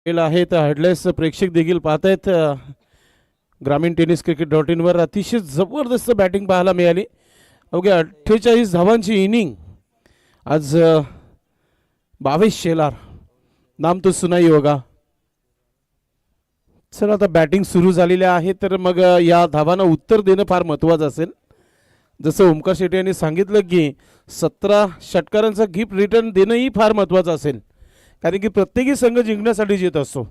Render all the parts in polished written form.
केला आहे तर हेडलाईन्स प्रेक्षक देखील पाहत आहेत ग्रामीण टेनिस क्रिकेट.in वर अतिशय जबरदस्त बॅटिंग पाहायला मिळाली. अवघ्या 48 धावांची इनिंग आज 22 शेलार नाम तो सुनाई होगा. चला आता बॅटिंग सुरू झालेली आहे तर मग या धावांना उत्तर देणं फार महत्त्वाचं असेल. जसं ओमकार शेट्टी यांनी सांगितलं की 17 षटकारांचा गिफ्ट रिटर्न देणंही फार महत्त्वाचं असेल, कारण की प्रत्येकी संघ जिंकण्यासाठी येत असतो.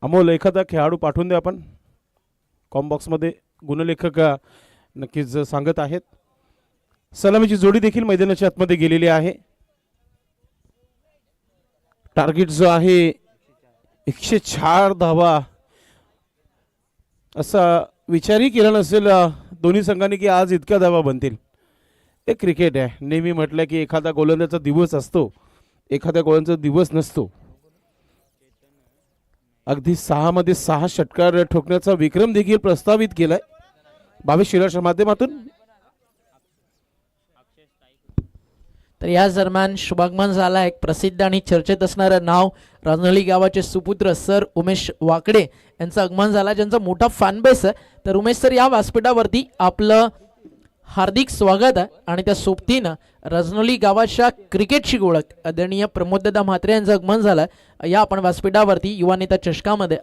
अमोल एखादा खेळाडू पाठवून द्या आपण कॉमबॉक्समध्ये. गुणलेखक नक्कीच सांगत आहेत. सलामीची जोडी देखील मैदानाच्या आतमध्ये गेलेली आहे. टार्गेट जो आहे 104 धावा, असा विचारही केला नसेल दोन्ही संघांनी की आज इतक्या धावा बनतील. हे क्रिकेट आहे. नेहमी म्हटलं की एखादा गोलंदाजाचा दिवस असतो, एखाद्या गोलंदाजाचा दिवस नसतो. अगदी 6 मध्ये 6 षटकार ठोकण्याचा विक्रम देखील प्रस्तावित केलाय 22 शेलारच्या माध्यमातून. तर या दरम्यान शुभागमन झाला एक प्रसिद्ध आणि चर्चेत असणारं नाव राजनहळ्ली गावाचे सुपुत्र सर उमेश वाकडे यांचं आगमन झाला, ज्यांचा मोठा फॅन बेस आहे. तर उमेश सर, या व्यासपीठावरती आपलं हार्दिक स्वागत आहे. आणि त्या सोबतीनं राजनहळ्ली गावाच्या क्रिकेटची ओळख आदरणीय प्रमोददादा म्हात्रे यांचं आगमन झालं या आपण व्यासपीठावरती युवा नेता चषकामध्ये.